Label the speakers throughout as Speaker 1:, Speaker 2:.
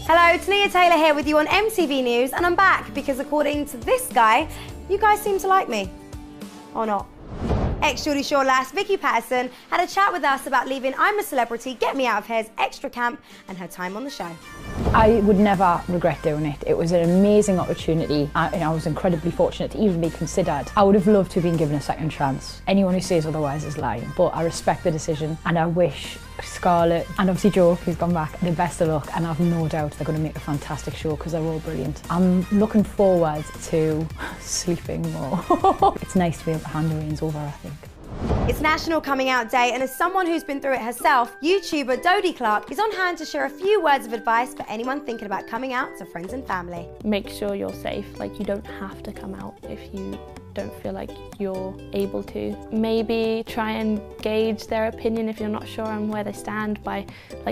Speaker 1: Hello, Tania Taylor here with you on MTV News, and I'm back because according to this guy, you guys seem to like me. Or not. Ex-Geordie Shore lass Vicky Patterson had a chat with us about leaving I'm a Celebrity, Get Me Out of Here's extra camp and her time on the show.
Speaker 2: I would never regret doing it. It was an amazing opportunity and I was incredibly fortunate to even be considered. I would have loved to have been given a second chance. Anyone who says otherwise is lying, but I respect the decision and I wish Scarlett and obviously Joe, who's gone back, the best of luck, and I have no doubt they're going to make a fantastic show because they're all brilliant. I'm looking forward to sleeping more. It's nice to be able to hand the reins over, I think.
Speaker 1: It's National Coming Out Day, and as someone who's been through it herself, YouTuber Dodie Clark is on hand to share a few words of advice for anyone thinking about coming out to friends and family.
Speaker 3: Make sure you're safe. Like, you don't have to come out if you don't feel like you're able to. Maybe try and gauge their opinion if you're not sure on where they stand by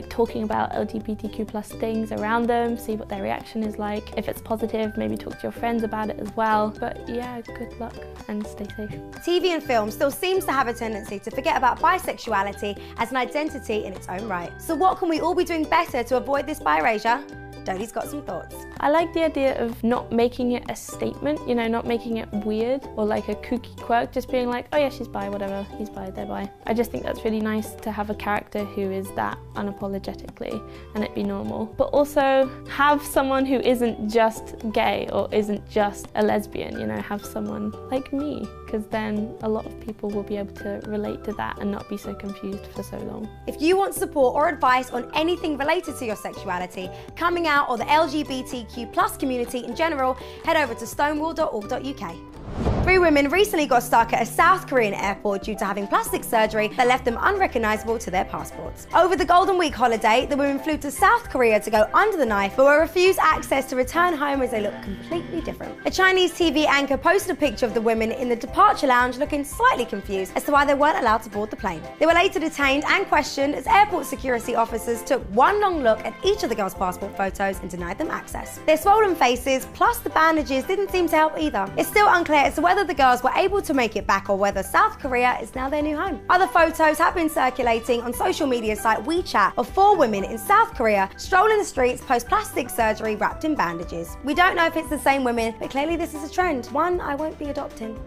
Speaker 3: talking about LGBTQ+ things around them, see what their reaction is like. If it's positive, maybe talk to your friends about it as well. But yeah, good luck and stay safe.
Speaker 1: TV and film still seems to have a tendency to forget about bisexuality as an identity in its own right. So what can we all be doing better to avoid this bi-erasure? Dodie's got some thoughts.
Speaker 3: I like the idea of not making it a statement, you know, not making it weird or like a kooky quirk, just being like, oh yeah, she's bi, whatever, he's bi, they're bi. I just think that's really nice to have a character who is that unapologetically and it be normal. But also have someone who isn't just gay or isn't just a lesbian, you know, have someone like me, because then a lot of people will be able to relate to that and not be so confused for so long.
Speaker 1: If you want support or advice on anything related to your sexuality, coming out, or the LGBTQ+ community in general, head over to stonewall.org.uk. 3 women recently got stuck at a South Korean airport due to having plastic surgery that left them unrecognisable to their passports. Over the Golden Week holiday, the women flew to South Korea to go under the knife, but were refused access to return home as they look completely different. A Chinese TV anchor posted a picture of the women in the departure lounge looking slightly confused as to why they weren't allowed to board the plane. They were later detained and questioned as airport security officers took one long look at each of the girls' passport photos and denied them access. Their swollen faces plus the bandages didn't seem to help either. It's still unclear as to whether the girls were able to make it back or whether South Korea is now their new home. Other photos have been circulating on social media site WeChat of 4 women in South Korea strolling the streets post plastic surgery wrapped in bandages. We don't know if it's the same women, but clearly this is a trend, one I won't be adopting.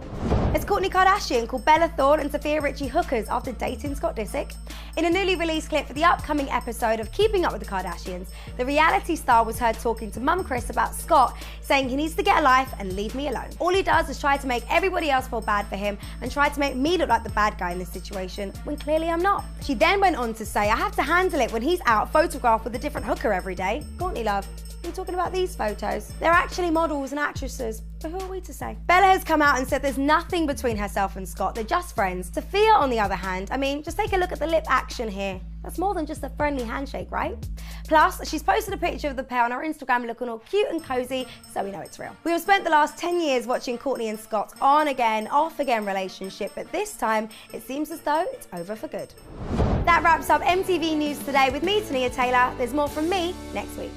Speaker 1: As Kourtney Kardashian called Bella Thorne and Sophia Richie hookers after dating Scott Disick. In a newly released clip for the upcoming episode of Keeping Up with the Kardashians, the reality star was heard talking to Mum Chris about Scott, saying he needs to get a life and leave me alone. All he does is try to make everybody else feel bad for him and try to make me look like the bad guy in this situation, when clearly I'm not. She then went on to say, I have to handle it when he's out photographed with a different hooker every day. Kourtney love, we're talking about these photos. They're actually models and actresses, but who are we to say? Bella has come out and said there's nothing between herself and Scott, they're just friends. Sophia, on the other hand, I mean, just take a look at the lip action here. That's more than just a friendly handshake, right? Plus, she's posted a picture of the pair on her Instagram looking all cute and cozy, so we know it's real. We have spent the last 10 years watching Kourtney and Scott's on again, off again relationship, but this time it seems as though it's over for good. That wraps up MTV News today with me, Tania Taylor. There's more from me next week.